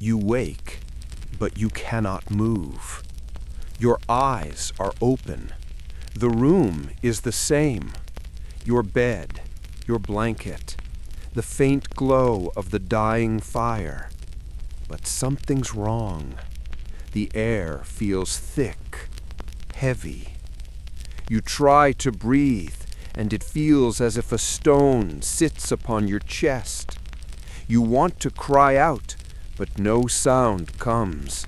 You wake, but you cannot move. Your eyes are open. The room is the same. Your bed, your blanket, the faint glow of the dying fire. But something's wrong. The air feels thick, heavy. You try to breathe, and it feels as if a stone sits upon your chest. You want to cry out, but no sound comes.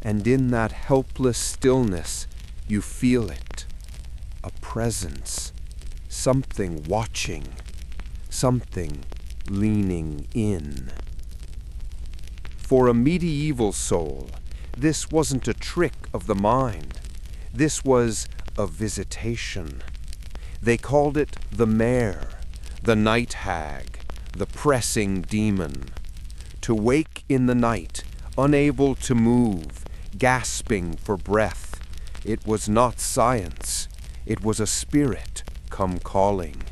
And in that helpless stillness, you feel it. A presence. Something watching. Something leaning in. For a medieval soul, this wasn't a trick of the mind. This was a visitation. They called it the mare, the night hag, the pressing demon. To wake in the night, unable to move, gasping for breath, it was not science, it was a spirit come calling.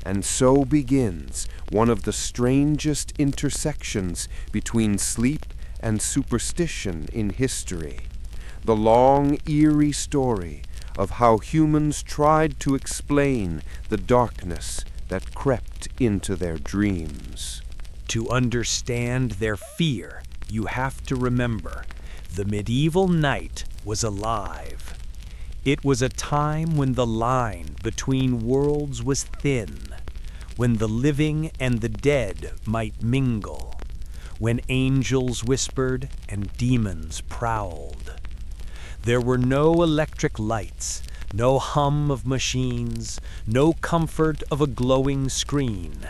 And so begins one of the strangest intersections between sleep and superstition in history, the long, eerie story of how humans tried to explain the darkness that crept into their dreams. To understand their fear, you have to remember the medieval night was alive. It was a time when the line between worlds was thin, when the living and the dead might mingle, when angels whispered and demons prowled. There were no electric lights, no hum of machines, no comfort of a glowing screen,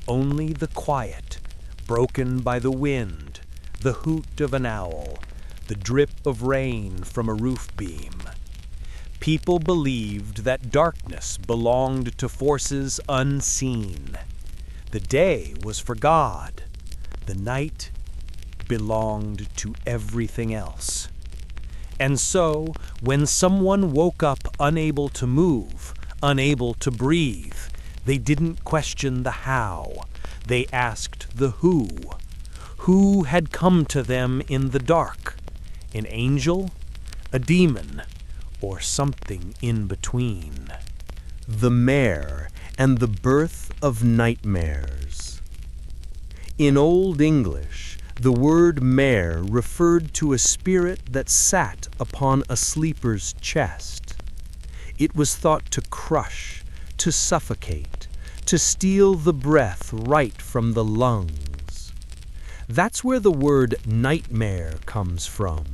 only the quiet, broken by the wind, the hoot of an owl, the drip of rain from a roof beam. People believed that darkness belonged to forces unseen. The day was for God. The night belonged to everything else. And so, when someone woke up unable to move, unable to breathe, they didn't question the how. They asked the who. Who had come to them in the dark? An angel? A demon? Or something in between? The mare and the birth of nightmares. In Old English, the word mare referred to a spirit that sat upon a sleeper's chest. It was thought to crush, to suffocate, to steal the breath right from the lungs. That's where the word nightmare comes from,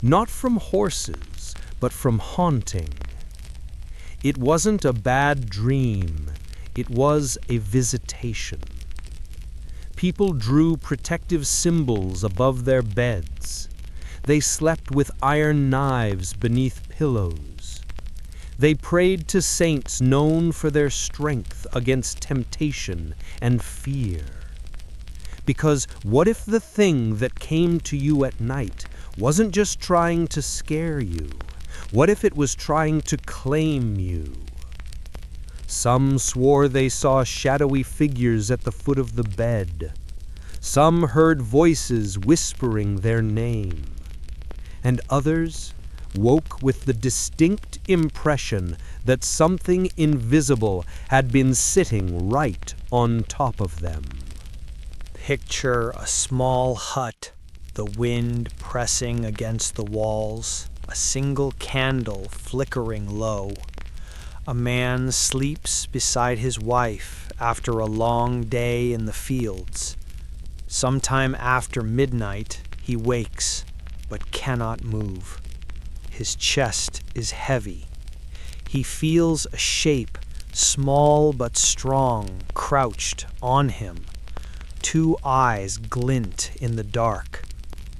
not from horses, but from haunting. It wasn't a bad dream, it was a visitation. People drew protective symbols above their beds. They slept with iron knives beneath pillows. They prayed to saints known for their strength against temptation and fear. Because what if the thing that came to you at night wasn't just trying to scare you? What if it was trying to claim you? Some swore they saw shadowy figures at the foot of the bed. Some heard voices whispering their name. And others woke with the distinct impression that something invisible had been sitting right on top of them. Picture a small hut, the wind pressing against the walls, a single candle flickering low. A man sleeps beside his wife after a long day in the fields. Sometime after midnight, he wakes, but cannot move. His chest is heavy. He feels a shape, small but strong, crouched on him. Two eyes glint in the dark.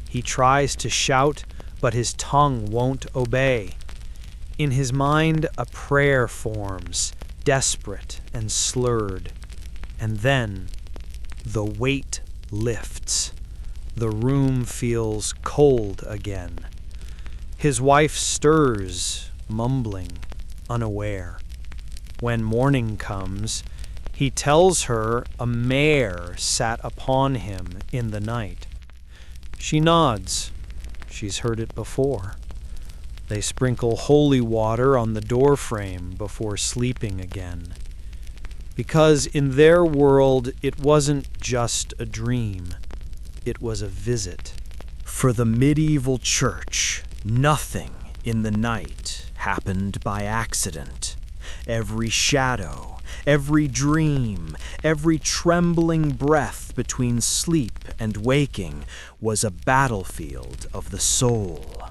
He tries to shout, but his tongue won't obey. In his mind, a prayer forms, desperate and slurred. And then, the weight lifts. The room feels cold again. His wife stirs, mumbling, unaware. When morning comes, he tells her a mare sat upon him in the night. She nods. She's heard it before. They sprinkle holy water on the doorframe before sleeping again. Because in their world, it wasn't just a dream. It was a visit. For the medieval church, nothing in the night happened by accident. Every shadow, every dream, every trembling breath between sleep and waking was a battlefield of the soul.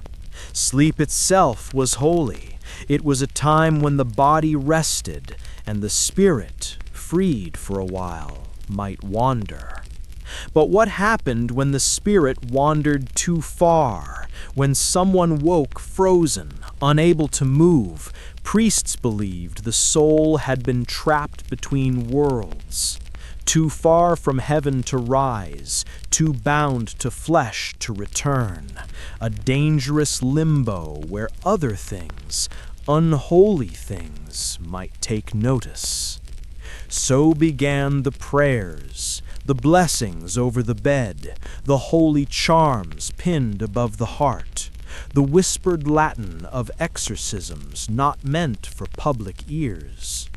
Sleep itself was holy. It was a time when the body rested and the spirit, freed for a while, might wander. But what happened when the spirit wandered too far? When someone woke frozen, unable to move, priests believed the soul had been trapped between worlds, too far from heaven to rise, too bound to flesh to return, a dangerous limbo where other things, unholy things, might take notice. So began the prayers, the blessings over the bed, the holy charms pinned above the heart, the whispered Latin of exorcisms not meant for public ears.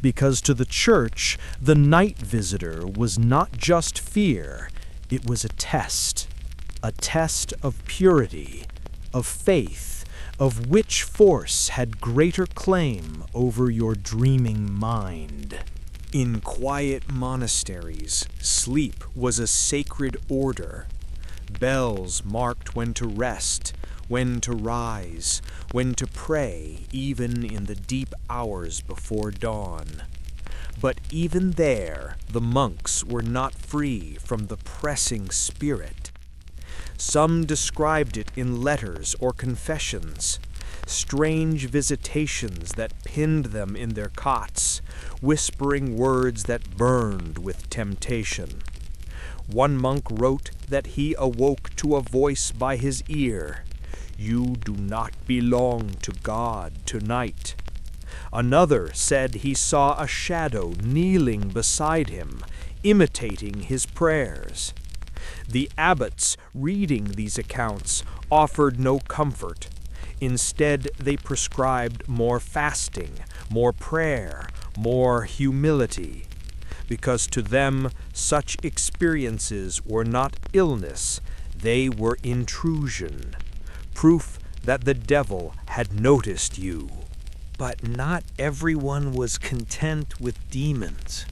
Because to the church, the night visitor was not just fear, it was a test of purity, of faith, of which force had greater claim over your dreaming mind. In quiet monasteries, sleep was a sacred order. Bells marked when to rest, when to rise, when to pray, even in the deep hours before dawn. But even there, the monks were not free from the pressing spirit. Some described it in letters or confessions, strange visitations that pinned them in their cots, whispering words that burned with temptation. One monk wrote that he awoke to a voice by his ear, "You do not belong to God tonight." Another said he saw a shadow kneeling beside him, imitating his prayers. The abbots reading these accounts offered no comfort. Instead, they prescribed more fasting, more prayer, more humility, because to them such experiences were not illness, they were intrusion, proof that the devil had noticed you. But not everyone was content with demons.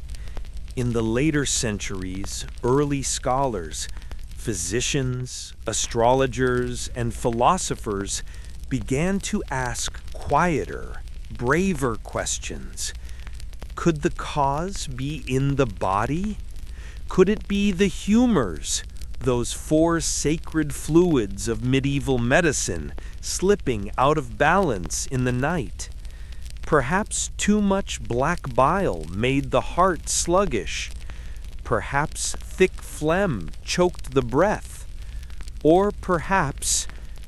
In the later centuries, early scholars, physicians, astrologers, and philosophers began to ask quieter, braver questions. Could the cause be in the body? Could it be the humors, those four sacred fluids of medieval medicine, slipping out of balance in the night? Perhaps too much black bile made the heart sluggish. Perhaps thick phlegm choked the breath. Or perhaps,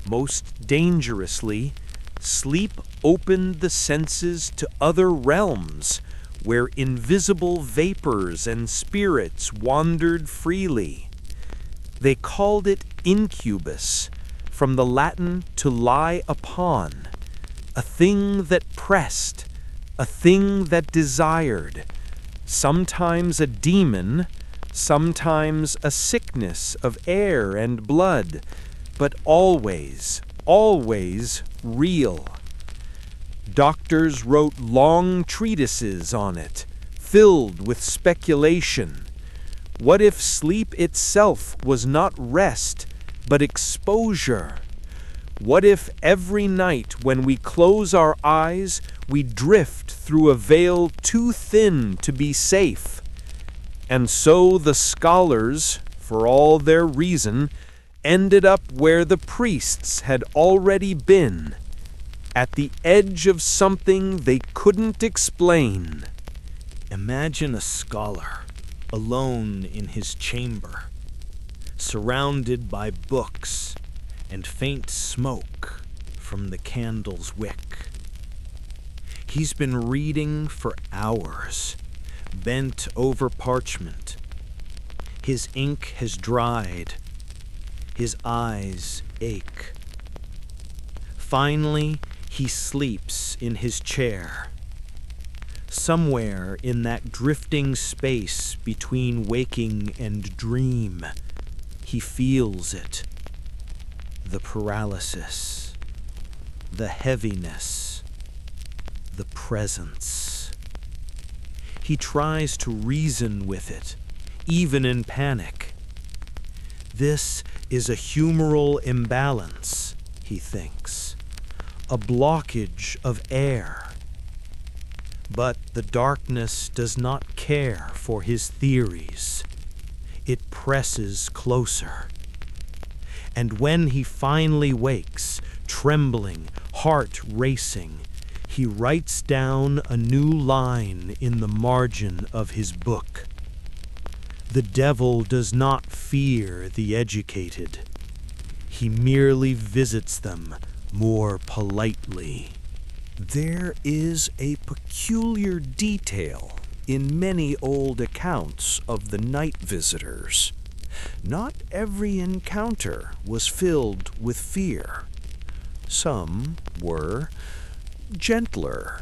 most dangerously, sleep opened the senses to other realms, where invisible vapors and spirits wandered freely. They called it incubus, from the Latin to lie upon, a thing that pressed, a thing that desired, sometimes a demon, sometimes a sickness of air and blood, but always, always real. Doctors wrote long treatises on it, filled with speculation. What if sleep itself was not rest, but exposure? What if every night when we close our eyes, we drift through a veil too thin to be safe? And so the scholars, for all their reason, ended up where the priests had already been, at the edge of something they couldn't explain. Imagine a scholar, alone in his chamber, surrounded by books and faint smoke from the candle's wick. He's been reading for hours, bent over parchment. His ink has dried. His eyes ache. Finally, he sleeps in his chair. Somewhere in that drifting space between waking and dream, he feels it. The paralysis, the heaviness, the presence. He tries to reason with it, even in panic. This is a humoral imbalance, he thinks, a blockage of air. But the darkness does not care for his theories. It presses closer. And when he finally wakes, trembling, heart racing, he writes down a new line in the margin of his book. The devil does not fear the educated. He merely visits them more politely. There is a peculiar detail in many old accounts of the night visitors. Not every encounter was filled with fear. Some were gentler,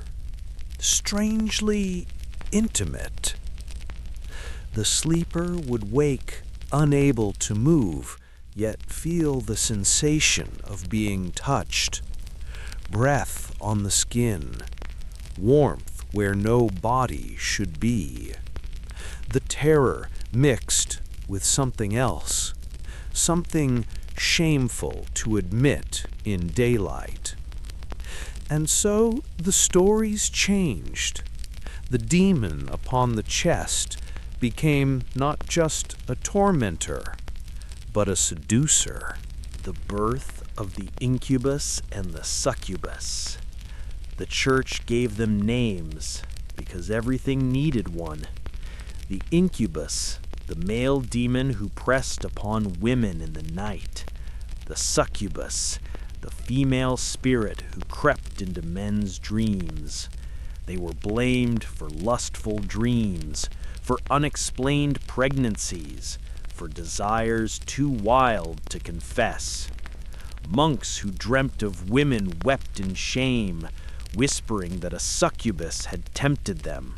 strangely intimate. The sleeper would wake unable to move, yet feel the sensation of being touched. Breath on the skin, warmth where no body should be. The terror mixed with something else, something shameful to admit in daylight. And so the stories changed. The demon upon the chest became not just a tormentor, but a seducer. The birth of the incubus and the succubus. The church gave them names because everything needed one. The incubus, the male demon who pressed upon women in the night. The succubus, the female spirit who crept into men's dreams. They were blamed for lustful dreams, for unexplained pregnancies, for desires too wild to confess. Monks who dreamt of women wept in shame, whispering that a succubus had tempted them.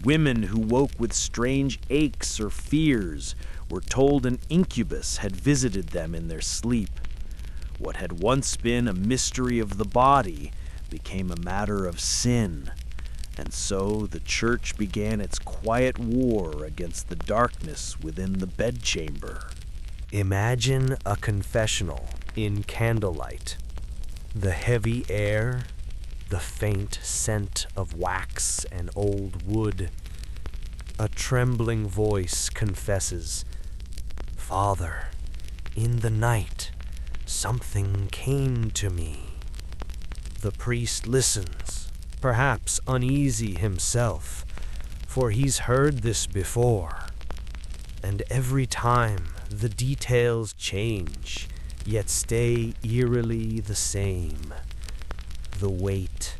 Women who woke with strange aches or fears were told an incubus had visited them in their sleep. What had once been a mystery of the body became a matter of sin, and so the church began its quiet war against the darkness within the bedchamber. Imagine a confessional in candlelight. The heavy air, the faint scent of wax and old wood. A trembling voice confesses, "Father, in the night, something came to me." The priest listens, perhaps uneasy himself, for he's heard this before. And every time the details change, yet stay eerily the same. The weight,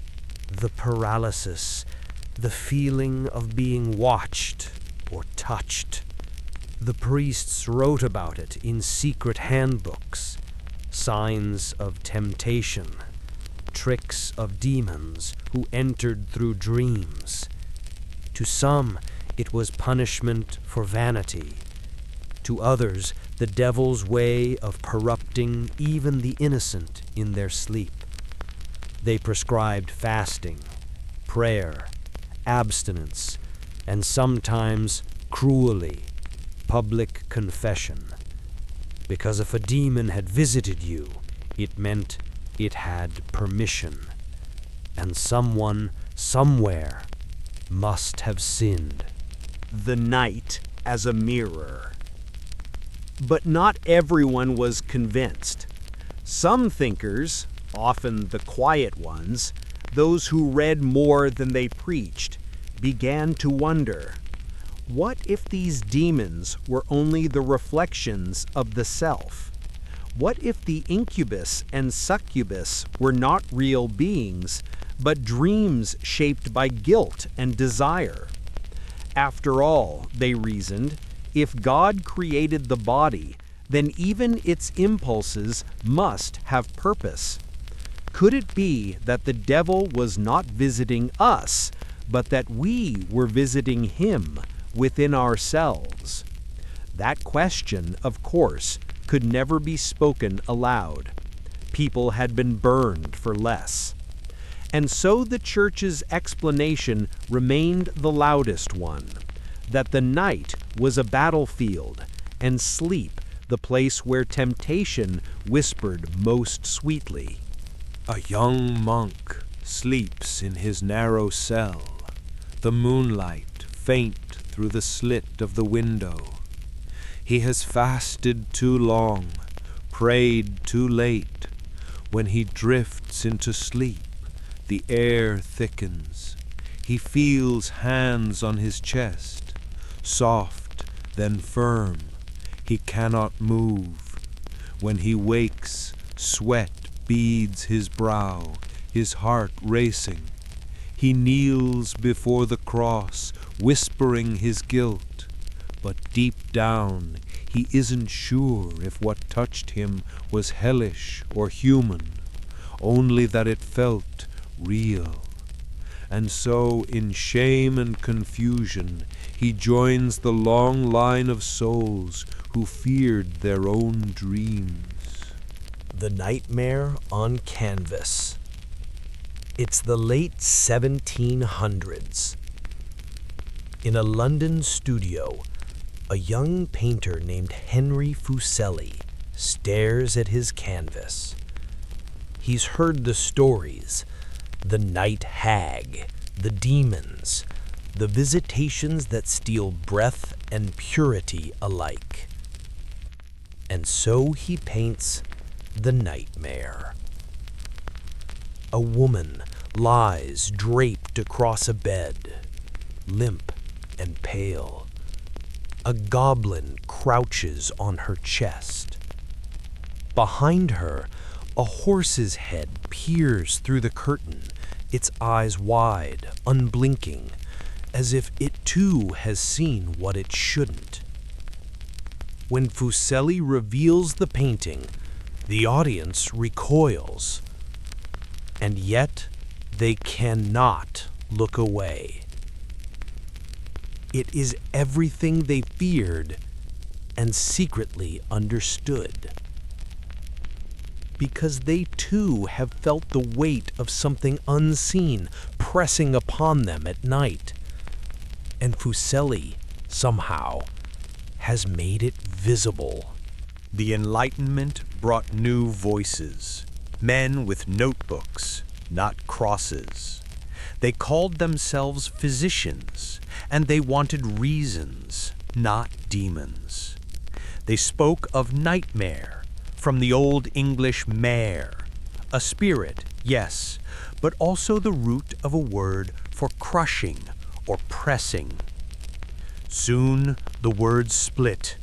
the paralysis, the feeling of being watched or touched. The priests wrote about it in secret handbooks, signs of temptation, tricks of demons who entered through dreams. To some, it was punishment for vanity. To others, the devil's way of corrupting even the innocent in their sleep. They prescribed fasting, prayer, abstinence, and sometimes, cruelly, public confession. Because if a demon had visited you, it meant it had permission, and someone, somewhere, must have sinned. The night as a mirror. But not everyone was convinced. Some thinkers, often the quiet ones, those who read more than they preached, began to wonder, what if these demons were only the reflections of the self? What if the incubus and succubus were not real beings, but dreams shaped by guilt and desire? After all, they reasoned, if God created the body, then even its impulses must have purpose. Could it be that the devil was not visiting us, but that we were visiting him within ourselves? That question, of course, could never be spoken aloud. People had been burned for less. And so the Church's explanation remained the loudest one, that the night was a battlefield, and sleep the place where temptation whispered most sweetly. A young monk sleeps in his narrow cell, the moonlight faint through the slit of the window. He has fasted too long, prayed too late. When he drifts into sleep, the air thickens. He feels hands on his chest, soft, then firm. He cannot move. When he wakes, sweat beads his brow, his heart racing. He kneels before the cross, whispering his guilt. But deep down, he isn't sure if what touched him was hellish or human, only that it felt real. And so, in shame and confusion, he joins the long line of souls who feared their own dreams. The Nightmare on Canvas. It's the late 1700s. In a London studio, a young painter named Henry Fuseli stares at his canvas. He's heard the stories, the night hag, the demons, the visitations that steal breath and purity alike. And so he paints the nightmare. A woman lies draped across a bed, limp and pale. A goblin crouches on her chest. Behind her, a horse's head peers through the curtain, its eyes wide, unblinking, as if it too has seen what it shouldn't. When Fuseli reveals the painting, the audience recoils. And yet, they cannot look away. It is everything they feared and secretly understood. Because they too have felt the weight of something unseen pressing upon them at night. And Fuseli, somehow, has made it visible. The Enlightenment brought new voices, men with notebooks, not crosses. They called themselves physicians, and they wanted reasons, not demons. They spoke of nightmare, from the Old English mare, a spirit, yes, but also the root of a word for crushing or pressing. Soon the words split.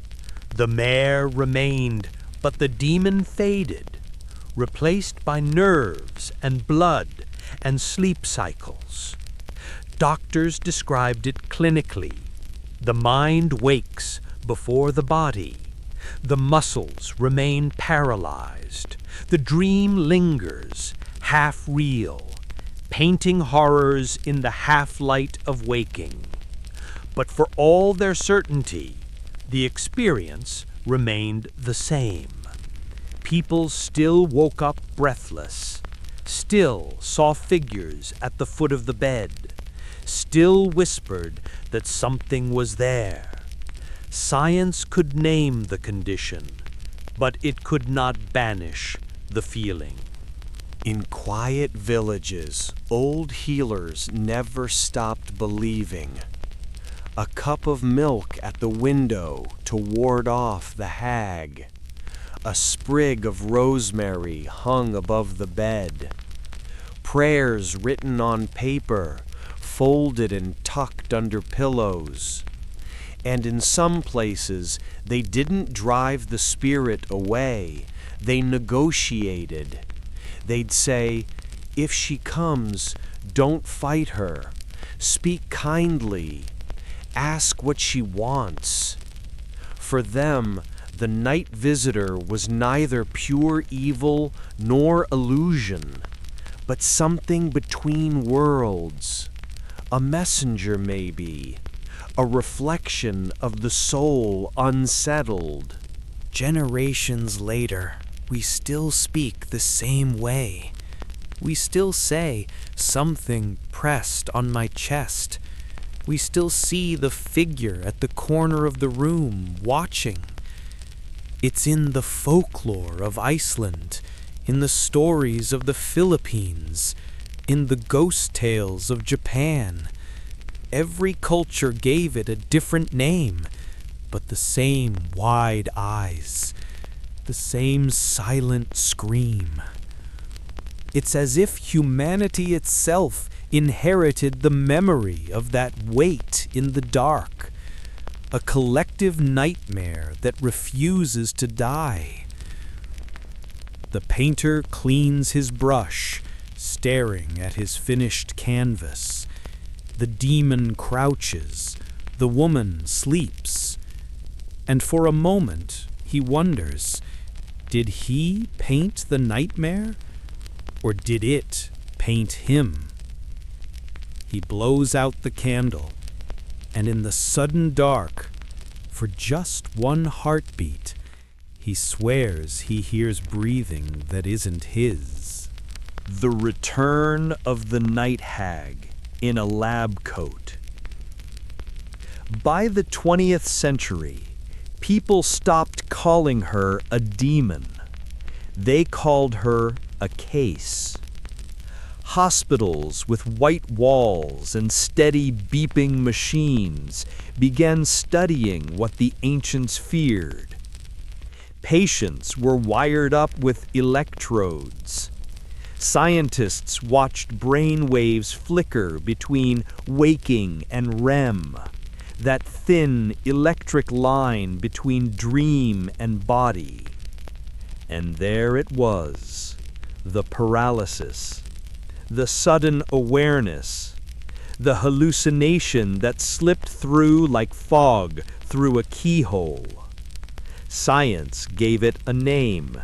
The mare remained, but the demon faded, replaced by nerves and blood and sleep cycles. Doctors described it clinically. The mind wakes before the body. The muscles remain paralyzed. The dream lingers, half real, painting horrors in the half-light of waking. But for all their certainty, the experience remained the same. People still woke up breathless, still saw figures at the foot of the bed, still whispered that something was there. Science could name the condition, but it could not banish the feeling. In quiet villages, old healers never stopped believing. A cup of milk at the window to ward off the hag. A sprig of rosemary hung above the bed. Prayers written on paper, folded and tucked under pillows. And in some places, they didn't drive the spirit away. They negotiated. They'd say, "If she comes, don't fight her. Speak kindly. Ask what she wants." For them, The night visitor was neither pure evil nor illusion, but something between worlds. A messenger, maybe, a reflection of the soul unsettled. Generations later, we still speak the same way. We still say, "Something pressed on my chest." We still see the figure at the corner of the room, watching. It's in the folklore of Iceland, in the stories of the Philippines, in the ghost tales of Japan. Every culture gave it a different name, but the same wide eyes, the same silent scream. It's as if humanity itself inherited the memory of that wait in the dark, a collective nightmare that refuses to die. The painter cleans his brush, staring at his finished canvas. The demon crouches, the woman sleeps, and for a moment he wonders, did he paint the nightmare, or did it paint him? He blows out the candle, and in the sudden dark, for just one heartbeat, he swears he hears breathing that isn't his. The return of the night hag in a lab coat. By the 20th century, people stopped calling her a demon. They called her a case. Hospitals with white walls and steady beeping machines began studying what the ancients feared. Patients were wired up with electrodes. Scientists watched brain waves flicker between waking and REM, that thin electric line between dream and body. And there it was, the paralysis, the sudden awareness, the hallucination that slipped through like fog through a keyhole. Science gave it a name,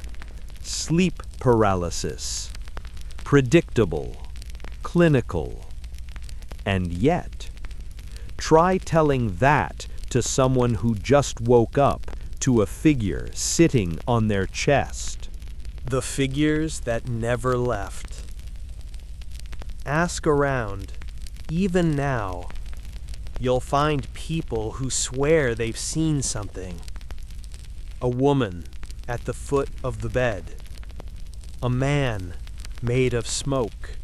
sleep paralysis, predictable, clinical. And yet, try telling that to someone who just woke up to a figure sitting on their chest. The figures that never left. Ask around, even now. You'll find people who swear they've seen something. A woman at the foot of the bed. A man made of smoke.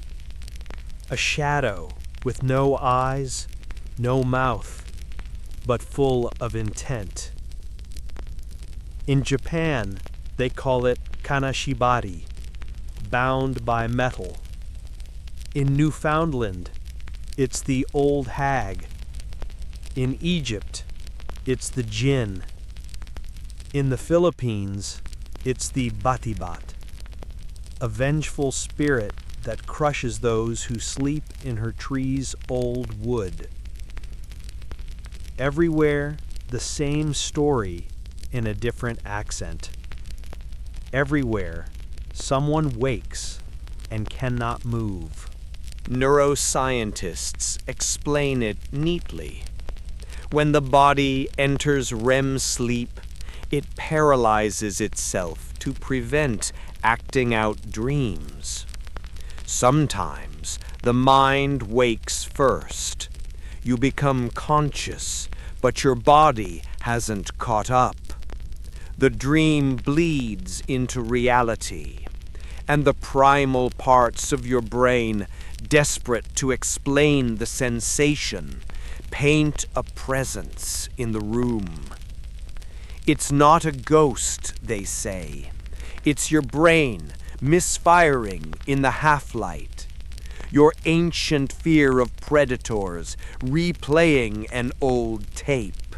A shadow with no eyes, no mouth, but full of intent. In Japan, they call it Kanashibari, bound by metal. In Newfoundland, it's the old hag. In Egypt, it's the jinn. In the Philippines, it's the batibat, a vengeful spirit that crushes those who sleep in her tree's old wood. Everywhere, the same story in a different accent. Everywhere, someone wakes and cannot move. Neuroscientists explain it neatly. When the body enters REM sleep, it paralyzes itself to prevent acting out dreams. Sometimes the mind wakes first. You become conscious, but your body hasn't caught up. The dream bleeds into reality, and the primal parts of your brain, desperate to explain the sensation, paint a presence in the room. It's not a ghost, they say. It's your brain misfiring in the half-light. Your ancient fear of predators replaying an old tape.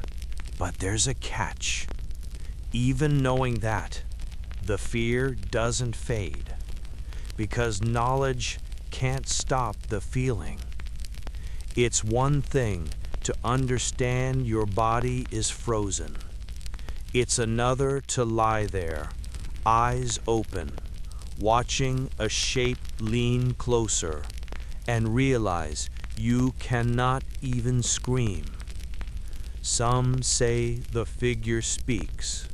But there's a catch. Even knowing that, the fear doesn't fade, because knowledge can't stop the feeling. It's one thing to understand your body is frozen. It's another to lie there, eyes open, watching a shape lean closer, and realize you cannot even scream. Some say the figure speaks.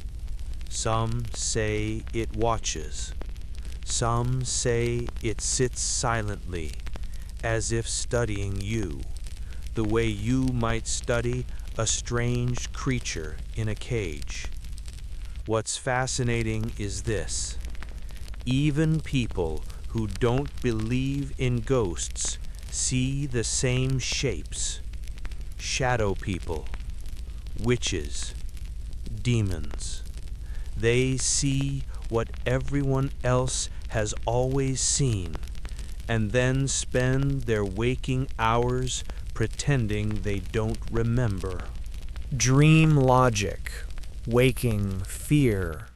Some say it watches. Some say it sits silently, as if studying you, the way you might study a strange creature in a cage. What's fascinating is this. Even people who don't believe in ghosts see the same shapes. Shadow people, witches, demons. They see what everyone else has always seen, and then spend their waking hours pretending they don't remember. Dream logic, waking fear.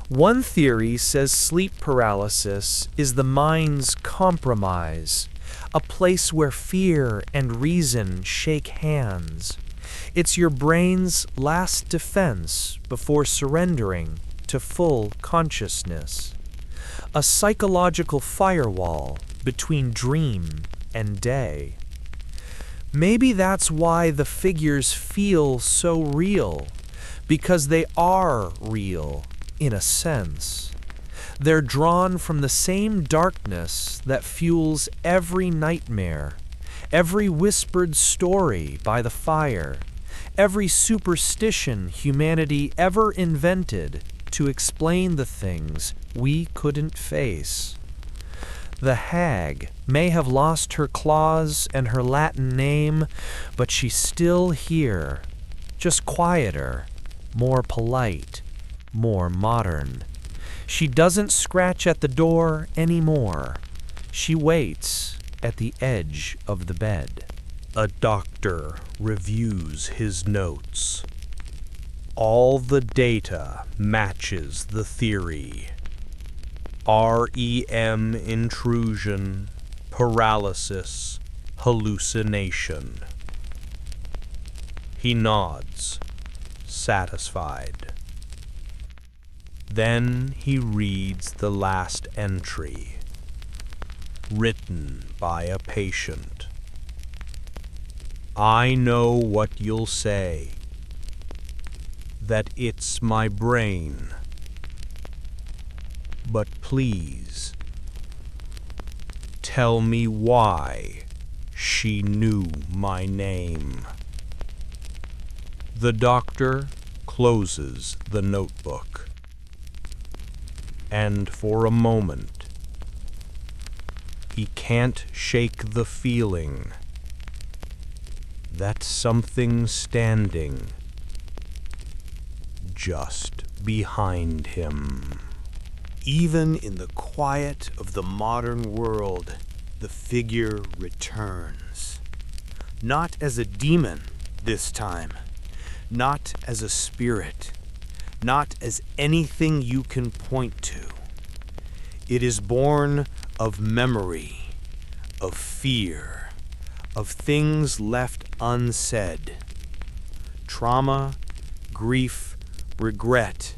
One theory says sleep paralysis is the mind's compromise, a place where fear and reason shake hands. It's your brain's last defense before surrendering to full consciousness. A psychological firewall between dream and day. Maybe that's why the figures feel so real, because they are real, in a sense. They're drawn from the same darkness that fuels every nightmare, every whispered story by the fire, every superstition humanity ever invented to explain the things we couldn't face. The hag may have lost her claws and her Latin name, but she's still here, just quieter, more polite, more modern. She doesn't scratch at the door anymore. She waits at the edge of the bed. A doctor reviews his notes. All the data matches the theory. REM intrusion, paralysis, hallucination. He nods, satisfied. Then he reads the last entry, written by a patient. I know what you'll say, that it's my brain. But please, tell me why she knew my name. The doctor closes the notebook, and for a moment, he can't shake the feeling that something's standing just behind him. Even in the quiet of the modern world, the figure returns. Not as a demon this time, not as a spirit, not as anything you can point to. It is born of memory, of fear, of things left unsaid. Trauma, grief, regret.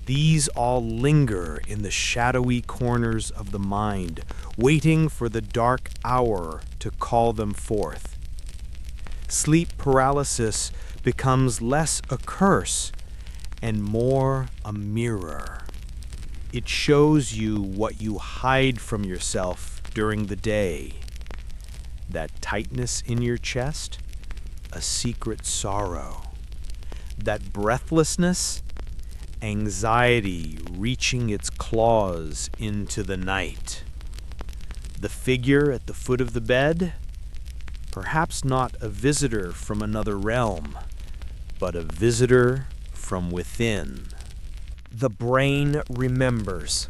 These all linger in the shadowy corners of the mind, waiting for the dark hour to call them forth. Sleep paralysis becomes less a curse and more a mirror. It shows you what you hide from yourself during the day. That tightness in your chest, a secret sorrow. That breathlessness, anxiety reaching its claws into the night. The figure at the foot of the bed, perhaps not a visitor from another realm, but a visitor from within. The brain remembers.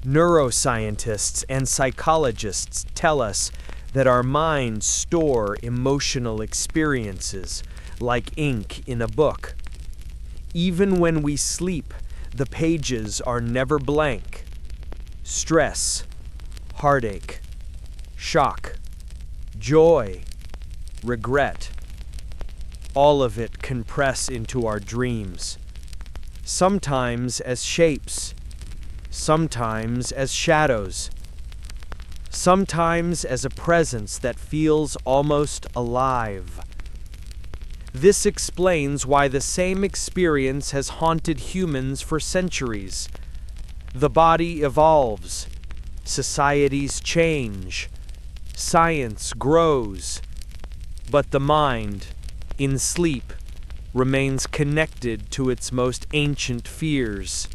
Neuroscientists and psychologists tell us that our minds store emotional experiences like ink in a book. Even when we sleep, the pages are never blank. Stress, heartache, shock, joy, regret. All of it compress into our dreams, sometimes as shapes, sometimes as shadows, sometimes as a presence that feels almost alive. This explains why the same experience has haunted humans for centuries. The body evolves, societies change, science grows, but the mind, in sleep, remains connected to its most ancient fears.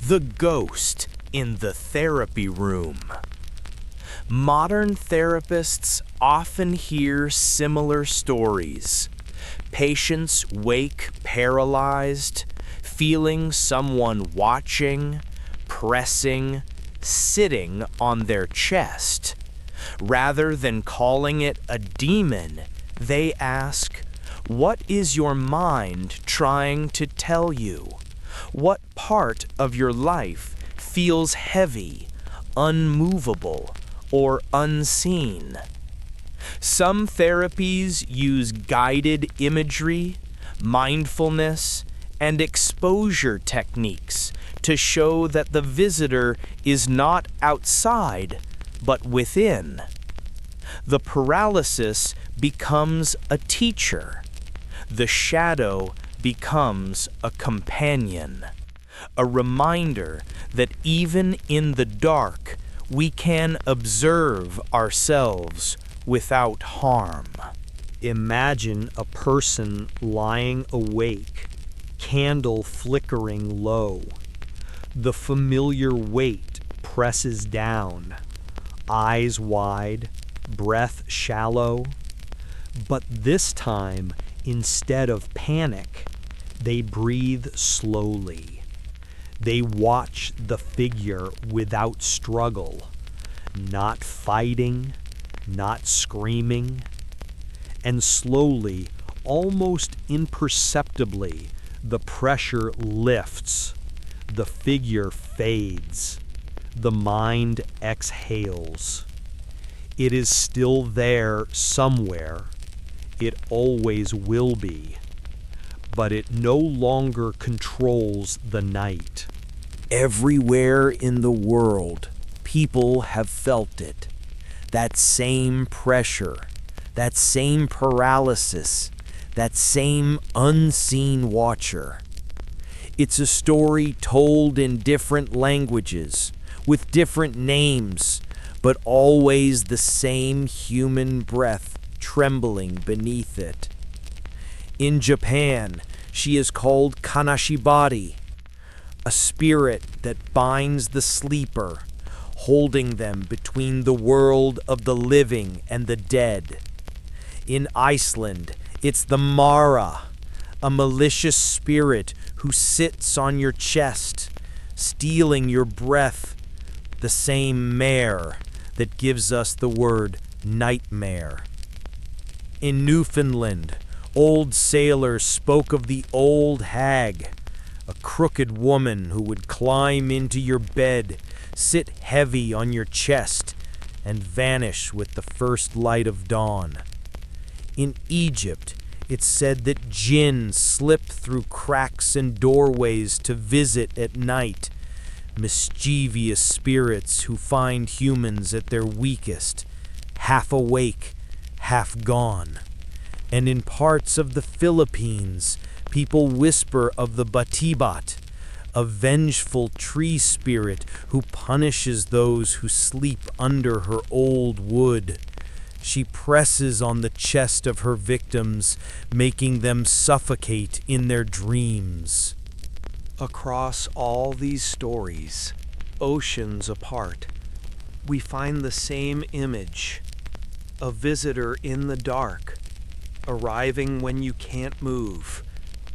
The ghost in the therapy room. Modern therapists often hear similar stories. Patients wake paralyzed, feeling someone watching, pressing, sitting on their chest. Rather than calling it a demon, they ask, "What is your mind trying to tell you? What part of your life feels heavy, unmovable, or unseen?" Some therapies use guided imagery, mindfulness, and exposure techniques to show that the visitor is not outside, but within. The paralysis becomes a teacher. The shadow becomes a companion, a reminder that even in the dark, we can observe ourselves without harm. Imagine a person lying awake, candle flickering low. The familiar weight presses down, eyes wide, breath shallow. But this time, instead of panic, they breathe slowly. They watch the figure without struggle, not fighting, not screaming. And slowly, almost imperceptibly, the pressure lifts. The figure fades. The mind exhales. It is still there somewhere. It always will be. But it no longer controls the night. Everywhere in the world, people have felt it. That same pressure, that same paralysis, that same unseen watcher. It's a story told in different languages, with different names, but always the same human breath trembling beneath it. In Japan, she is called Kanashibari, a spirit that binds the sleeper, holding them between the world of the living and the dead. In Iceland, it's the Mara, a malicious spirit who sits on your chest, stealing your breath, the same mare that gives us the word nightmare. In Newfoundland, old sailors spoke of the old hag, a crooked woman who would climb into your bed, sit heavy on your chest, and vanish with the first light of dawn. In Egypt, it's said that jinn slip through cracks and doorways to visit at night, mischievous spirits who find humans at their weakest, half awake, half gone. And in parts of the Philippines, people whisper of the Batibat, a vengeful tree spirit who punishes those who sleep under her old wood. She presses on the chest of her victims, making them suffocate in their dreams. Across all these stories, oceans apart, we find the same image. A visitor in the dark, arriving when you can't move,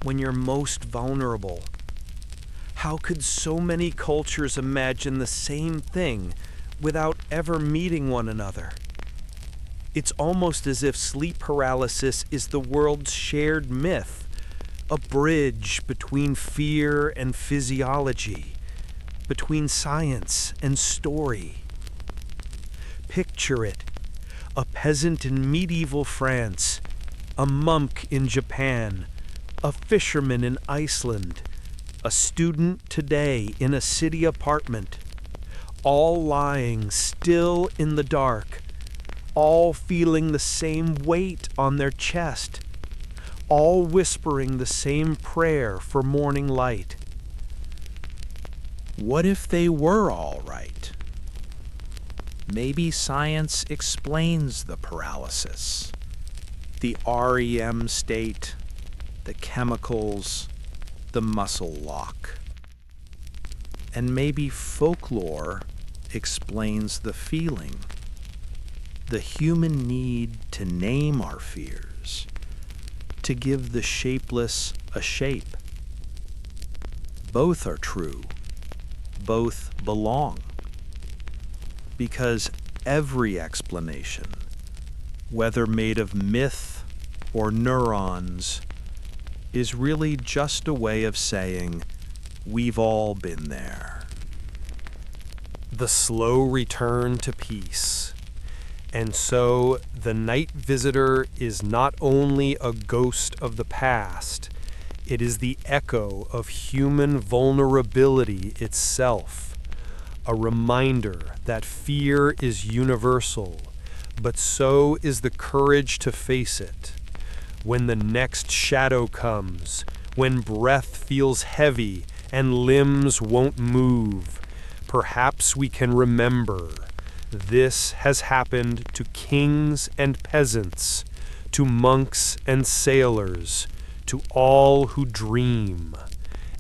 when you're most vulnerable. How could so many cultures imagine the same thing without ever meeting one another? It's almost as if sleep paralysis is the world's shared myth, a bridge between fear and physiology, between science and story. Picture it, a peasant in medieval France, a monk in Japan, a fisherman in Iceland, a student today in a city apartment, all lying still in the dark, all feeling the same weight on their chest, all whispering the same prayer for morning light. What if they were all right? Maybe science explains the paralysis, the REM state, the chemicals, the muscle lock. And maybe folklore explains the feeling, the human need to name our fears, to give the shapeless a shape. Both are true. Both belong. Because every explanation, whether made of myth or neurons, is really just a way of saying, we've all been there. The slow return to peace. And so the night visitor is not only a ghost of the past, it is the echo of human vulnerability itself, a reminder that fear is universal, but so is the courage to face it. When the next shadow comes, when breath feels heavy and limbs won't move, perhaps we can remember this has happened to kings and peasants, to monks and sailors, to all who dream,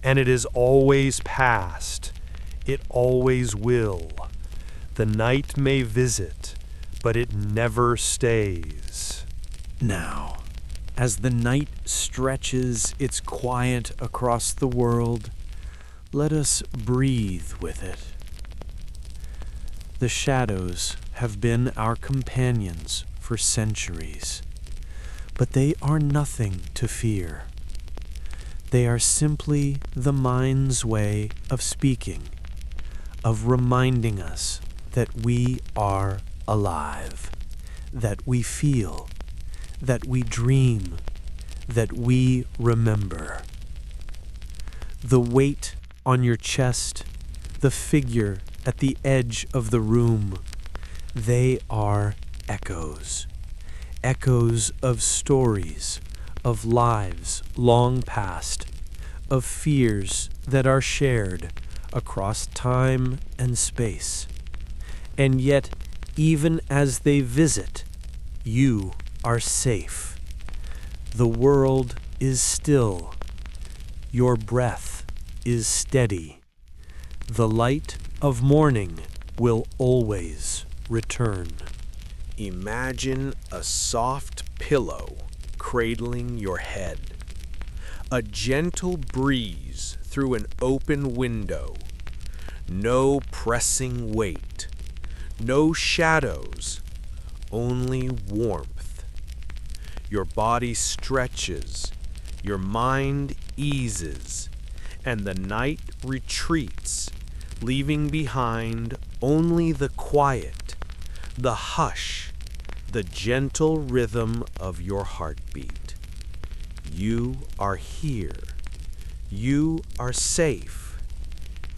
and it is always past. It always will. The night may visit, but it never stays. Now, as the night stretches its quiet across the world, let us breathe with it. The shadows have been our companions for centuries, but they are nothing to fear. They are simply the mind's way of speaking, of reminding us that we are alive, that we feel, that we dream, that we remember. The weight on your chest, the figure at the edge of the room, they are echoes. Echoes of stories, of lives long past, of fears that are shared across time and space. And yet, even as they visit, you are safe. The world is still. Your breath is steady. The light of morning will always return. Imagine a soft pillow cradling your head, a gentle breeze through an open window, no pressing weight, no shadows, only warmth. Your body stretches, your mind eases, and the night retreats, leaving behind only the quiet, the hush, the gentle rhythm of your heartbeat. You are here. You are safe.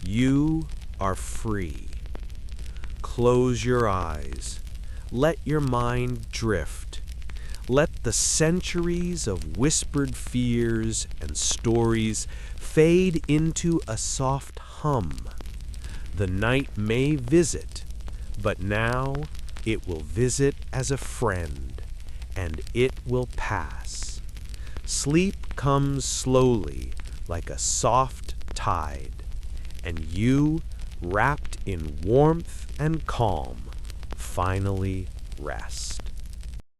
You are free. Close your eyes. Let your mind drift. Let the centuries of whispered fears and stories fade into a soft hum. The night may visit, but now it will visit as a friend, and it will pass. Sleep comes slowly like a soft tide, and you, wrapped in warmth and calm, finally rest.